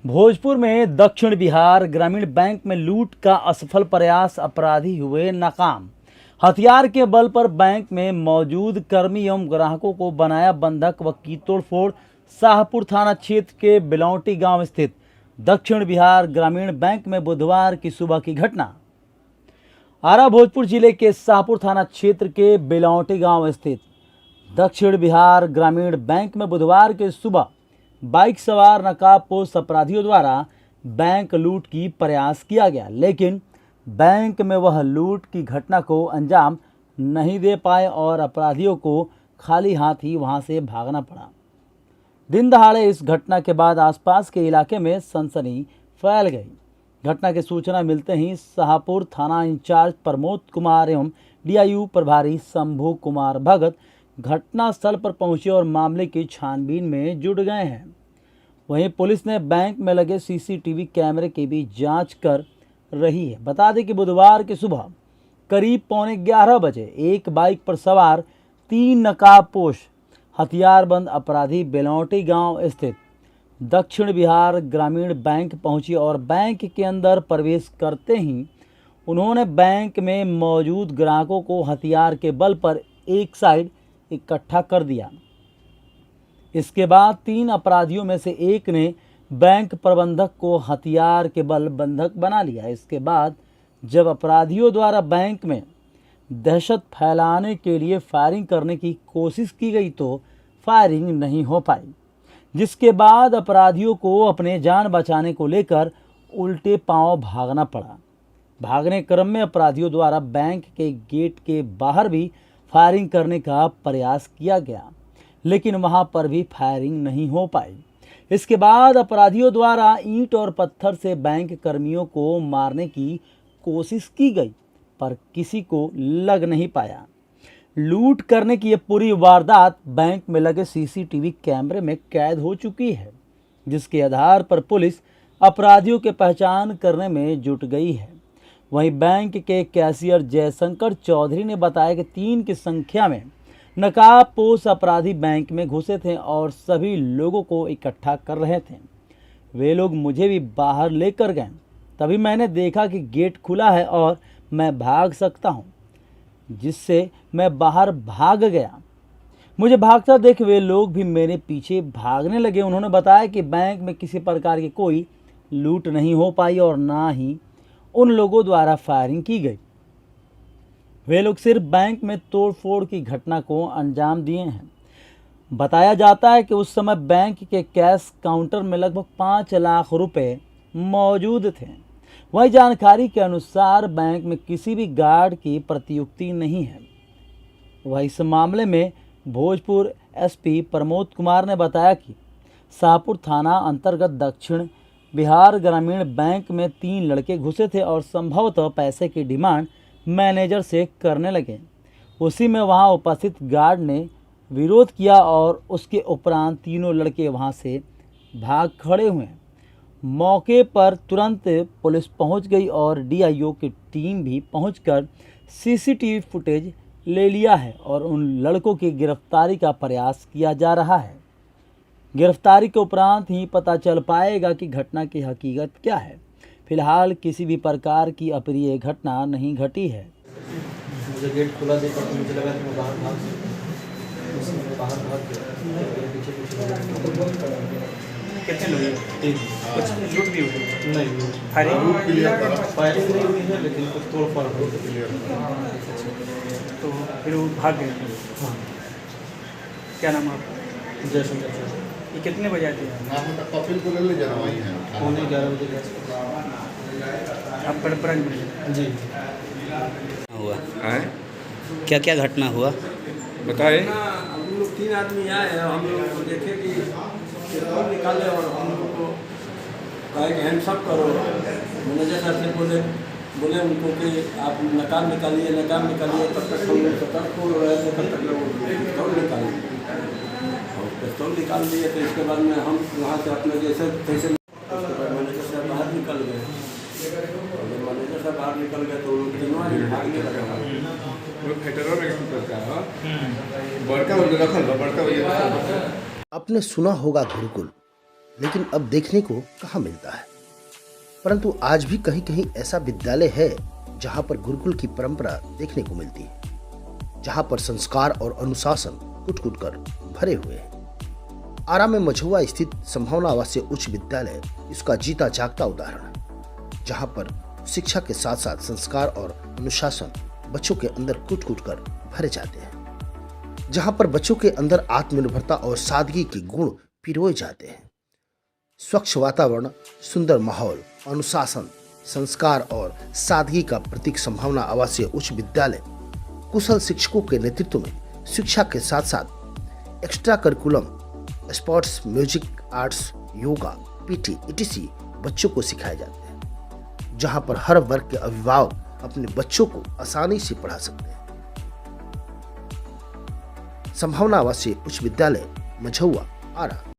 भोजपुर में दक्षिण बिहार ग्रामीण बैंक में लूट का असफल प्रयास, अपराधी हुए नाकाम। हथियार के बल पर बैंक में मौजूद कर्मी एवं ग्राहकों को बनाया बंधक व की तोड़फोड़। शाहपुर थाना क्षेत्र के बिलौटी गांव स्थित दक्षिण बिहार ग्रामीण बैंक में बुधवार की सुबह की घटना। आरा भोजपुर जिले के शाहपुर थाना क्षेत्र के बिलौटी गांव स्थित दक्षिण बिहार ग्रामीण बैंक में बुधवार के सुबह बाइक सवार नकाबपोश अपराधियों द्वारा बैंक लूट की प्रयास किया गया, लेकिन बैंक में वह लूट की घटना को अंजाम नहीं दे पाए और अपराधियों को खाली हाथ ही वहां से भागना पड़ा। दिन दहाड़े इस घटना के बाद आसपास के इलाके में सनसनी फैल गई। घटना की सूचना मिलते ही शाहपुर थाना इंचार्ज प्रमोद कुमार एवं डीआईयू प्रभारी शंभू कुमार भगत घटनास्थल पर पहुंचे और मामले की छानबीन में जुट गए हैं। वहीं पुलिस ने बैंक में लगे सीसीटीवी कैमरे की भी जांच कर रही है। बता दें कि बुधवार की सुबह करीब 11:15 बजे एक बाइक पर सवार 3 नकाबपोश हथियारबंद अपराधी बिलौटी गांव स्थित दक्षिण बिहार ग्रामीण बैंक पहुंची और बैंक के अंदर प्रवेश करते ही उन्होंने बैंक में मौजूद ग्राहकों को हथियार के बल पर एक साइड इकट्ठा कर दिया। इसके बाद 3 अपराधियों में से एक ने बैंक प्रबंधक को हथियार के बल बंधक बना लिया। इसके बाद जब अपराधियों द्वारा बैंक में दहशत फैलाने के लिए फायरिंग करने की कोशिश की गई तो फायरिंग नहीं हो पाई, जिसके बाद अपराधियों को अपने जान बचाने को लेकर उल्टे पांव भागना पड़ा। भागने क्रम में अपराधियों द्वारा बैंक के गेट के बाहर भी फायरिंग करने का प्रयास किया गया, लेकिन वहां पर भी फायरिंग नहीं हो पाई। इसके बाद अपराधियों द्वारा ईंट और पत्थर से बैंक कर्मियों को मारने की कोशिश की गई, पर किसी को लग नहीं पाया। लूट करने की यह पूरी वारदात बैंक में लगे सीसीटीवी कैमरे में कैद हो चुकी है, जिसके आधार पर पुलिस अपराधियों की पहचान करने में जुट गई है। वहीं बैंक के कैशियर जयशंकर चौधरी ने बताया कि 3 की संख्या में नकाबपोश अपराधी बैंक में घुसे थे और सभी लोगों को इकट्ठा कर रहे थे। वे लोग मुझे भी बाहर लेकर गए। तभी मैंने देखा कि गेट खुला है और मैं भाग सकता हूं, जिससे मैं बाहर भाग गया। मुझे भागता देख वे लोग भी मेरे पीछे भागने लगे। उन्होंने बताया कि बैंक में किसी प्रकार की कोई लूट नहीं हो पाई और ना ही उन लोगों द्वारा फायरिंग की गई। वे लोग सिर्फ बैंक में तोड़फोड़ की घटना को अंजाम दिए हैं। बताया जाता है कि उस समय बैंक के कैश काउंटर में लगभग 5 लाख रुपए मौजूद थे। वही जानकारी के अनुसार बैंक में किसी भी गार्ड की प्रतियुक्ति नहीं है। वही इस मामले में भोजपुर एसपी प्रमोद कुमार ने बताया कि शाहपुर थाना अंतर्गत दक्षिण बिहार ग्रामीण बैंक में 3 लड़के घुसे थे और संभवतः पैसे की डिमांड मैनेजर से करने लगे। उसी में वहां उपस्थित गार्ड ने विरोध किया और उसके उपरांत तीनों लड़के वहां से भाग खड़े हुए। मौके पर तुरंत पुलिस पहुंच गई और डीआईओ की टीम भी पहुंचकर सीसीटीवी फुटेज ले लिया है और उन लड़कों की गिरफ्तारी का प्रयास किया जा रहा है। गिरफ्तारी के उपरांत ही पता चल पाएगा कि घटना की हकीकत क्या है। फिलहाल किसी भी प्रकार की अप्रिय घटना नहीं घटी है। मुझे गेट खुला देखा तो मुझे लगा कि मैं बाहर भाग गया। कितने लोग कुछ लूट भी हुई? नहीं, फायरिंग नहीं हुई है, लेकिन कुछ तोड़फोड़ हुई है। तो फिर वो भाग गए। हाँ, क्या नाम है आपका? जयशंकर चौधरी। ये कितने बजे आते हैं? पौने 11 बजे के आसपास। आप बड़परा में? जी। हुआ आए क्या क्या घटना हुआ? बताए। हम लोग 3 आदमी आए और हम लोग को देखे कि पेट्रोल निकाले और हम लोग को कहा कि हैंड्सअप करो। मैनेजर साहब से बोले उनको कि आप नकाब निकालिए। तब तक हम लोग सतर्क हो रहे थे, तब तक लोग पिस्तौल निकाले और पिस्तौल निकाल दिए। तो इसके बाद में हम वहाँ से अपने जैसे तैसे उसके बाद मैनेजर साहब बाहर निकल गए। और जब मैनेजर साहब बाहर निकल गए तो लोग तीनों ही भागने लगे। बड़का रखल बड़का। आपने सुना होगा गुरुकुल, लेकिन अब देखने को कहाँ मिलता है। परंतु आज भी कहीं कहीं ऐसा विद्यालय है जहाँ पर गुरुकुल की परंपरा देखने को मिलती है, जहाँ पर संस्कार और अनुशासन कुट-कुट कर भरे हुए हैं। आरा में मझौआ स्थित संभावना आवासीय उच्च विद्यालय इसका जीता जागता उदाहरण है, जहाँ पर शिक्षा के साथ साथ संस्कार और अनुशासन बच्चों के अंदर कूट-कूट कर भरे जाते हैं, जहाँ पर बच्चों के अंदर आत्मनिर्भरता और सादगी के गुण पिरोए जाते हैं। स्वच्छ वातावरण, सुंदर माहौल, अनुशासन, संस्कार और सादगी का प्रतीक संभावना आवासीय उच्च विद्यालय कुशल शिक्षकों के नेतृत्व में शिक्षा के साथ साथ extra curriculum, sports, music, arts, yoga, PT, etc. बच्चों को सिखाए जाते हैं, जहां पर हर वर्ग के अभिभावक अपने बच्चों को आसानी से पढ़ा सकते हैं। संभावना आवासीय उच्च विद्यालय मझौआ, आरा।